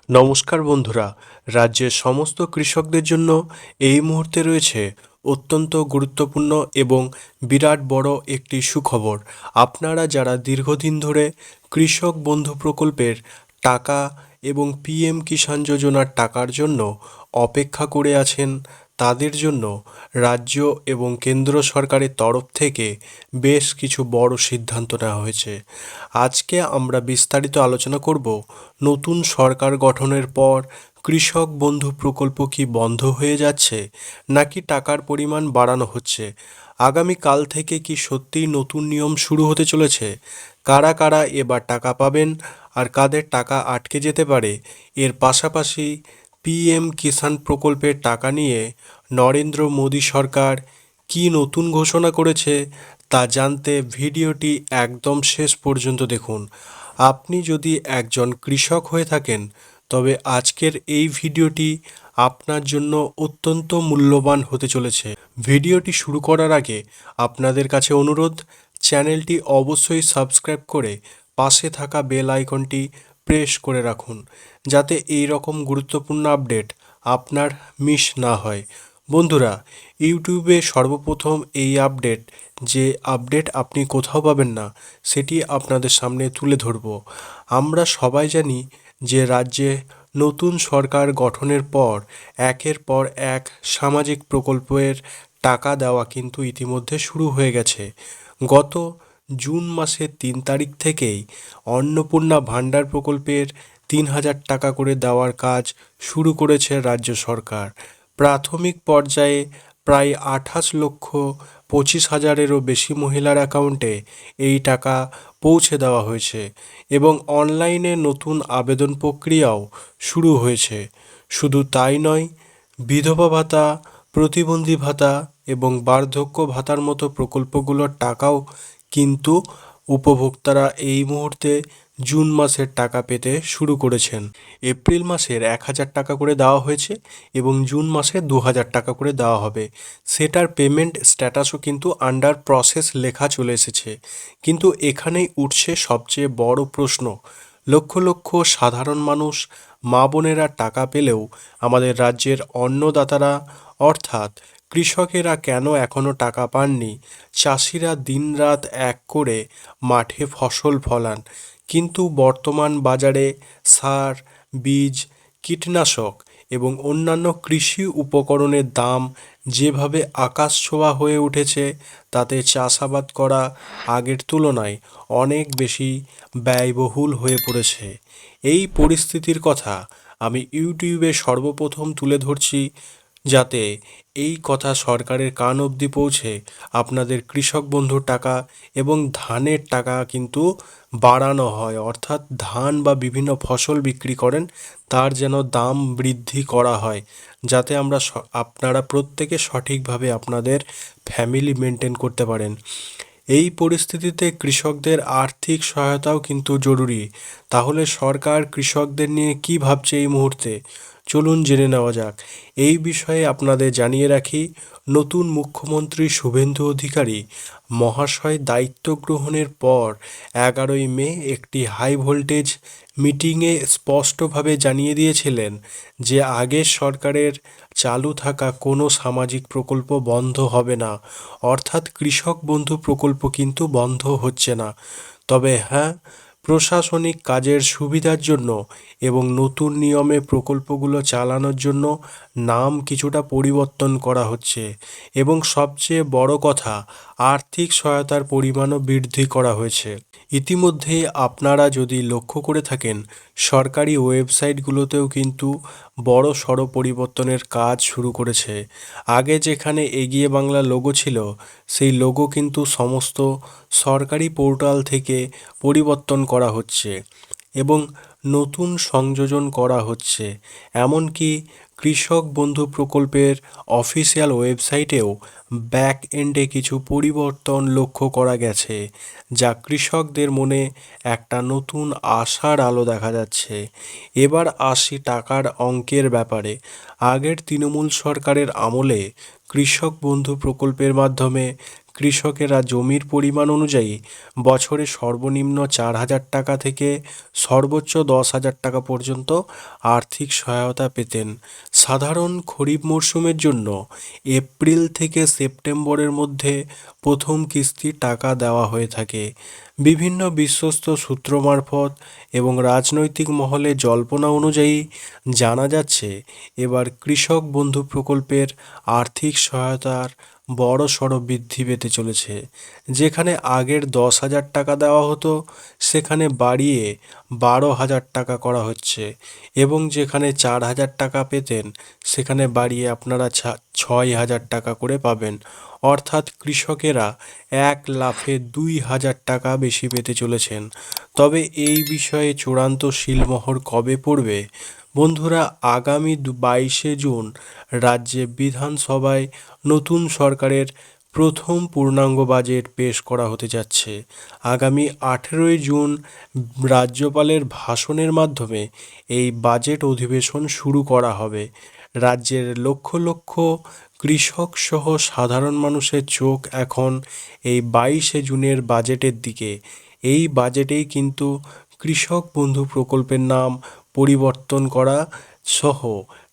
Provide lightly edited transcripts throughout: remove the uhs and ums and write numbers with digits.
নমস্কার বন্ধুরা, রাজ্যের সমস্ত কৃষকদের জন্য এই মুহূর্তে রয়েছে অত্যন্ত গুরুত্বপূর্ণ এবং বিরাট বড় একটি সুখবর। আপনারা যারা দীর্ঘদিন ধরে কৃষক বন্ধু প্রকল্পের টাকা এবং পিএম কিষাণ যোজনার টাকার জন্য অপেক্ষা করে আছেন, তাদের জন্য রাজ্য এবং কেন্দ্র সরকারের তরফ থেকে বেশ কিছু বড় সিদ্ধান্ত নেওয়া হয়েছে। আজকে আমরা বিস্তারিত আলোচনা করব নতুন সরকার গঠনের পর কৃষক বন্ধু প্রকল্প কি বন্ধ হয়ে যাচ্ছে নাকি টাকার পরিমাণ বাড়ানো হচ্ছে, আগামীকাল থেকে কি সত্যিই নতুন নিয়ম শুরু হতে চলেছে, কারা কারা এবার টাকা পাবেন আর কাদের টাকা আটকে যেতে পারে, এর পাশাপাশি পিএম কিষাণ প্রকল্পের টাকা নিয়ে নরেন্দ্র মোদী সরকার কি নতুন ঘোষণা করেছে তা জানতে ভিডিওটি একদম শেষ পর্যন্ত দেখুন। আপনি যদি একজন কৃষক হয়ে থাকেন তবে আজকের এই ভিডিওটি আপনার জন্য অত্যন্ত মূল্যবান হতে চলেছে। ভিডিওটি শুরু করার আগে আপনাদের কাছে অনুরোধ, চ্যানেলটি অবশ্যই সাবস্ক্রাইব করে পাশে থাকা বেল আইকনটি প্রেস করে রাখুন, যাতে এই রকম গুরুত্বপূর্ণ আপডেট আপনার মিস না হয়। বন্ধুরা, ইউটিউবে সর্বপ্রথম এই যে আপডেট আপনি কোথাও পাবেন না, সেটি আপনাদের সামনে তুলে ধরব। আমরা সবাই জানি যে রাজ্যে নতুন সরকার গঠনের পর একের পর এক সামাজিক প্রকল্পের টাকা দেওয়া কিন্তু ইতিমধ্যে শুরু হয়ে গেছে। গত জুন মাসের 3 তারিখ থেকেই অন্নপূর্ণা ভাণ্ডার প্রকল্পের 3,000 টাকা করে দেওয়ার কাজ শুরু করেছে রাজ্য সরকার। প্রাথমিক পর্যায়ে প্রায় 28,25,000-এরও বেশি মহিলার অ্যাকাউন্টে এই টাকা পৌঁছে দেওয়া হয়েছে এবং অনলাইনে নতুন আবেদন প্রক্রিয়াও শুরু হয়েছে। শুধু তাই নয়, বিধবা ভাতা, প্রতিবন্ধী ভাতা এবং বার্ধক্য ভাতার মতো প্রকল্পগুলোর টাকাও কিন্তু উপভোক্তারা এই মুহূর্তে জুন মাসের টাকা পেতে শুরু করেছেন। এপ্রিল মাসের 1,000 টাকা করে দেওয়া হয়েছে এবং জুন মাসে 2,000 টাকা করে দেওয়া হবে। সেটার পেমেন্ট স্ট্যাটাসও কিন্তু আন্ডার প্রসেস লেখা চলে এসেছে। কিন্তু এখানেই উঠছে সবচেয়ে বড় প্রশ্ন, লক্ষ লক্ষ সাধারণ মানুষ, মা বোনেরা টাকা পেলেও আমাদের রাজ্যের অন্নদাতারা অর্থাৎ কৃষকেরা কেন এখনও টাকা পাননি? চাষিরা দিনরাত এক করে মাঠে ফসল ফলান, কিন্তু বর্তমান বাজারে সার, বীজ, কীটনাশক এবং অন্যান্য কৃষি উপকরণের দাম যেভাবে আকাশছোঁয়া হয়ে উঠেছে, তাতে চাষাবাদ করা আগের তুলনায় অনেক বেশি ব্যয়বহুল হয়ে পড়েছে। এই পরিস্থিতির কথা আমি ইউটিউবে সর্বপ্রথম তুলে ধরছি, যাতে এই কথা সরকারের কান অবধি পৌঁছে আপনাদের কৃষক বন্ধুর টাকা এবং ধানের টাকা কিন্তু বাড়ানো হয়, অর্থাৎ ধান বা বিভিন্ন ফসল বিক্রি করেন তার যেন দাম বৃদ্ধি করা হয়, যাতে আপনারা প্রত্যেকে সঠিকভাবে আপনাদের ফ্যামিলি মেনটেন করতে পারেন। এই পরিস্থিতিতে কৃষকদের আর্থিক সহায়তাও কিন্তু জরুরি। তাহলে সরকার কৃষকদের নিয়ে কী ভাবছে এই মুহূর্তে, চলুন জেনে নেওয়া যাক। এই বিষয়ে আপনাদের জানিয়ে রাখি, নতুন মুখ্যমন্ত্রী শুভেন্দু অধিকারী মহাশয় দায়িত্ব গ্রহণের পর 11ই মে একটি হাই ভোল্টেজ মিটিংয়ে স্পষ্টভাবে জানিয়ে দিয়েছিলেন যে আগের সরকারের চালু থাকা কোনো সামাজিক প্রকল্প বন্ধ হবে না, অর্থাৎ কৃষক বন্ধু প্রকল্প কিন্তু বন্ধ হচ্ছে না। তবে হ্যাঁ, প্রশাসনিক কাজের সুবিধার জন্য এবং নতুন নিয়মে প্রকল্পগুলো চালানোর জন্য নাম কিছুটা পরিবর্তন করা হচ্ছে এবং সবচেয়ে বড় কথা, আর্থিক সহায়তার পরিমাণও বৃদ্ধি করা হয়েছে। ইতিমধ্যে আপনারা যদি লক্ষ্য করে থাকেন, সরকারি ওয়েবসাইটগুলোতেও কিন্তু বড় সড় পরিবর্তনের কাজ শুরু করেছে। আগে যেখানে এগিয়ে বাংলা লোগো ছিল, সেই লোগো কিন্তু সমস্ত সরকারি পোর্টাল থেকে পরিবর্তন করা হচ্ছে এবং নতুন সংযোজন করা হচ্ছে। এমনকি কৃষক বন্ধু প্রকল্পের অফিসিয়াল ওয়েবসাইটেও ব্যাক এন্ডে কিছু পরিবর্তন লক্ষ্য করা গেছে, যা কৃষকদের মনে একটা নতুন আশার আলো দেখা যাচ্ছে। এবার আসি টাকার অঙ্কের ব্যাপারে। আগের তৃণমূল সরকারের আমলে কৃষক বন্ধু প্রকল্পের মাধ্যমে কৃষকেরা জমির পরিমাণ অনুযায়ী বছরে সর্বনিম্ন 4,000 টাকা থেকে সর্বোচ্চ 10,000 টাকা পর্যন্ত আর্থিক সহায়তা পেতেন। সাধারণ খরিফ মরশুমের জন্য এপ্রিল থেকে সেপ্টেম্বরের মধ্যে প্রথম কিস্তি টাকা দেওয়া হয়ে থাকে। বিভিন্ন বিশ্বস্ত সূত্র মারফত এবং রাজনৈতিক মহলে জল্পনা অনুযায়ী জানা যাচ্ছে এবার কৃষক বন্ধু প্রকল্পের আর্থিক সহায়তার বড়সড় বৃদ্ধি পেতে চলেছে। যেখানে আগের 10,000 টাকা দেওয়া হতো সেখানে বাড়িয়ে 12,000 টাকা করা হচ্ছে এবং যেখানে 4,000 টাকা পেতেন সেখানে বাড়িয়ে আপনারা 6,000 টাকা করে পাবেন। অর্থাৎ কৃষকেরা এক লাফে 2,000 টাকা বেশি পেতে চলেছেন। তবে এই বিষয়ে চূড়ান্ত সিলমোহর কবে পড়বে? বন্ধুরা, আগামী 22শে জুন রাজ্যে বিধানসভায় নতুন সরকারের প্রথম পূর্ণাঙ্গ বাজেট পেশ করা হতে যাচ্ছে। আগামী 18ই জুন রাজ্যপালের ভাষণের মাধ্যমে এই বাজেট অধিবেশন শুরু করা হবে। রাজ্যের লক্ষ লক্ষ কৃষক সহ সাধারণ মানুষের চোখ এখন এই 22শে জুনের বাজেটের দিকে। এই বাজেটেই কিন্তু কৃষক বন্ধু প্রকল্পের নাম পরিবর্তন করা সহ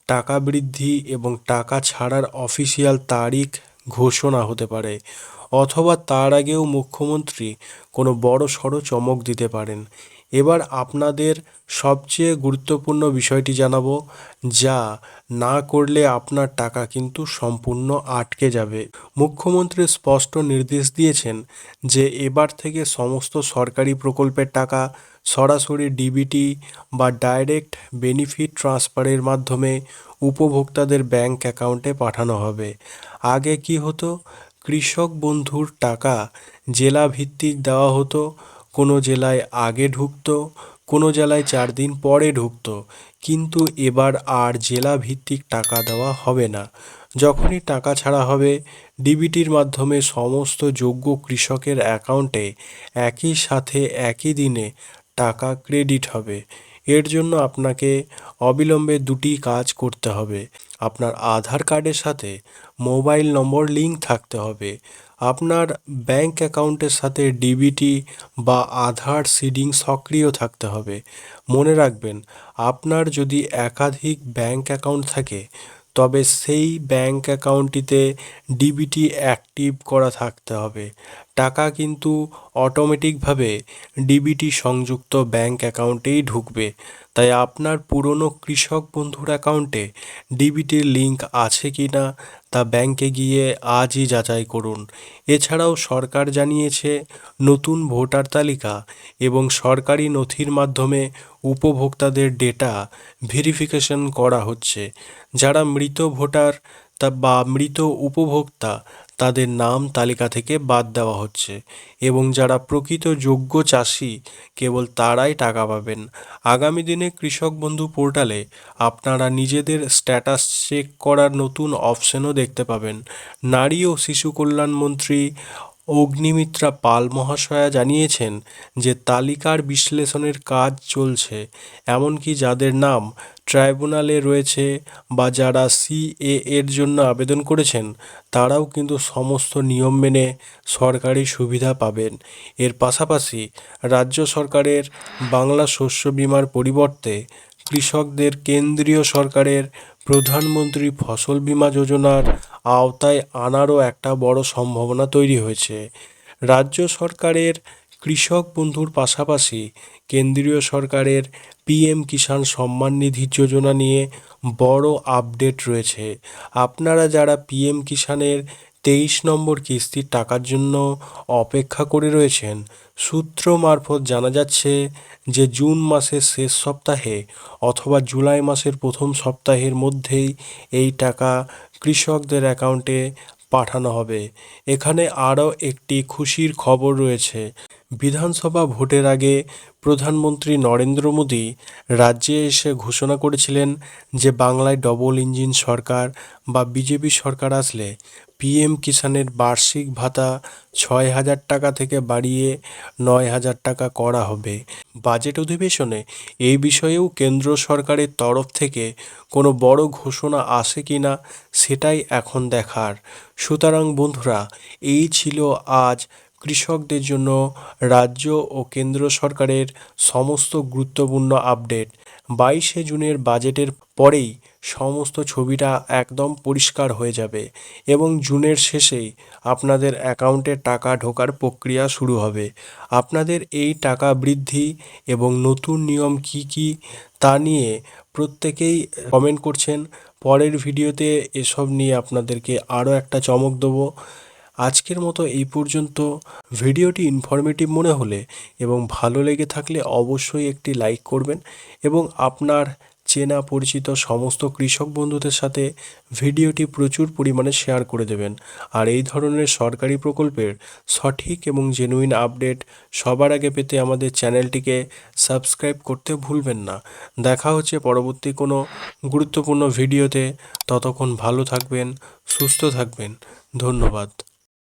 টাকা বৃদ্ধি এবং টাকা ছাড়ার অফিসিয়াল তারিখ ঘোষণা হতে পারে, অথবা তার আগেও মুখ্যমন্ত্রী কোনো বড় সড়ো চমক দিতে পারেন। এবার আপনাদের সবচেয়ে গুরুত্বপূর্ণ বিষয়টি জানাবো, যা না করলে আপনার টাকা কিন্তু সম্পূর্ণ আটকে যাবে। মুখ্যমন্ত্রী স্পষ্ট নির্দেশ দিয়েছেন যে এবার থেকে সমস্ত সরকারি প্রকল্পের টাকা সরাসরি ডিবিটি বা ডাইরেক্ট বেনিফিট ট্রান্সফারের মাধ্যমে উপভোক্তাদের ব্যাংক অ্যাকাউন্টে পাঠানো হবে। আগে কি হতো, কৃষক বন্ধুর টাকা জেলা ভিত্তিক দেওয়া হতো। কোনো জেলায় আগে ঢুকতো, কোনো জেলায় 4 দিন পরে ঢুকতো। কিন্তু এবার আর জেলা ভিত্তিক টাকা দেওয়া হবে না। যখনই টাকা ছাড়া হবে ডিবিটির মাধ্যমে সমস্ত যোগ্য কৃষকের অ্যাকাউন্টে একই সাথে একই দিনে টাকা ক্রেডিট হবে। এর জন্য আপনাকে অবিলম্বে দুটি কাজ করতে হবে। আপনার আধার কার্ডের সাথে মোবাইল নম্বর লিঙ্ক থাকতে হবে। আপনার ব্যাংক অ্যাকাউন্টের সাথে ডিবিটি বা আধার সিডিং সক্রিয় থাকতে হবে। মনে রাখবেন, আপনার যদি একাধিক ব্যাংক অ্যাকাউন্ট থাকে তবে সেই ব্যাংক অ্যাকাউন্টটিতে ডিবিটি অ্যাক্টিভ করা থাকতে হবে। টাকা কিন্তু অটোমেটিকভাবে ডিবিটি সংযুক্ত ব্যাংক অ্যাকাউন্টেই ঢুকবে। তাই আপনার পুরনো কৃষক বন্ধুর অ্যাকাউন্টে ডিবিটির লিঙ্ক আছে কি না তা ব্যাংকে গিয়ে আজই যাচাই করুন। এছাড়াও সরকার জানিয়েছে নতুন ভোটার তালিকা এবং সরকারি নথির মাধ্যমে উপভোক্তাদের ডেটা ভেরিফিকেশন করা হচ্ছে। যারা মৃত ভোটার বা মৃত উপভোক্তা তাদের নাম তালিকা থেকে বাদ দেওয়া হচ্ছে এবং যারা প্রকৃত যোগ্য চাষি কেবল তারাই টাকা পাবেন। আগামী দিনে কৃষক বন্ধু পোর্টালে আপনারা নিজেদের স্ট্যাটাস চেক করার নতুন অপশনও দেখতে পাবেন। নারী ও শিশু কল্যাণ মন্ত্রী অগ্নিমিত্রা পাল মহাশয়া জানিয়েছেন যে তালিকার বিশ্লেষণের কাজ চলছে। এমনকি যাদের নাম ট্রাইব্যুনালে রয়েছে বা যারা সিএ এর জন্য আবেদন করেছেন তারাও কিন্তু সমস্ত নিয়ম মেনে সরকারি সুবিধা পাবেন। এর পাশাপাশি রাজ্য সরকারের বাংলা শস্য বীমার পরিবর্তে কৃষকদের কেন্দ্রীয় সরকারের প্রধানমন্ত্রী ফসল বীমা যোজনার আওতায় আনারও একটা বড় সম্ভাবনা তৈরি হয়েছে। রাজ্য সরকারের কৃষক বন্ধুর পাশাপাশি কেন্দ্রীয় সরকারের পিএম কিষাণ সম্মান নিধি যোজনা নিয়ে বড় আপডেট রয়েছে। আপনারা যারা পিএম কিষাণের 23 নম্বর কিস্তির টাকার জন্য অপেক্ষা করে রয়েছেন, সূত্র মারফত জানা যাচ্ছে যে জুন মাসের শেষ সপ্তাহে অথবা জুলাই মাসের প্রথম সপ্তাহের মধ্যেই এই টাকা কৃষকদের অ্যাকাউন্টে পাঠানো হবে। এখানে আরও একটি খুশির খবর রয়েছে। বিধানসভা ভোটের আগে প্রধানমন্ত্রী নরেন্দ্র মোদী রাজ্যে এসে ঘোষণা করেছিলেন যে বাংলায় ডবল ইঞ্জিন সরকার বা বিজেপি সরকার আসলে পিএম কিষাণের বার্ষিক ভাতা 6,000 টাকা থেকে বাড়িয়ে 9,000 টাকা করা হবে। বাজেট অধিবেশনে এই বিষয়েও কেন্দ্র সরকারের তরফ থেকে কোনো বড় ঘোষণা আসে কিনা সেটাই এখন দেখার। সুতরাং বন্ধুরা, এই ছিল আজ কৃষকদের জন্য রাজ্য ও কেন্দ্র সরকারের সমস্ত গুরুত্বপূর্ণ আপডেট। 22শে জুনের বাজেটের পরেই সমস্ত ছবিটা একদম পরিষ্কার হয়ে যাবে এবং জুনের শেষেই আপনাদের অ্যাকাউন্টে টাকা ঢোকার প্রক্রিয়া শুরু হবে। আপনাদের এই টাকা বৃদ্ধি এবং নতুন নিয়ম কি কি তা নিয়ে প্রত্যেকেই কমেন্ট করছেন। পরের ভিডিওতে এসব নিয়ে আপনাদেরকে আরও একটা চমক দেবো। আজকের মতো এই পর্যন্ত। ভিডিওটি ইনফরমেটিভ মনে হলে এবং ভালো লেগে থাকলে অবশ্যই একটি লাইক করবেন এবং আপনার চেনা পরিচিত সমস্ত কৃষক বন্ধুদের সাথে ভিডিওটি প্রচুর পরিমাণে শেয়ার করে দেবেন। আর এই ধরনের সরকারি প্রকল্পের সঠিক এবং জেনুইন আপডেট সবার আগে পেতে আমাদের চ্যানেলটিকে সাবস্ক্রাইব করতে ভুলবেন না। দেখা হচ্ছে পরবর্তী কোনো গুরুত্বপূর্ণ ভিডিওতে। ততক্ষণ ভালো থাকবেন, সুস্থ থাকবেন। ধন্যবাদ।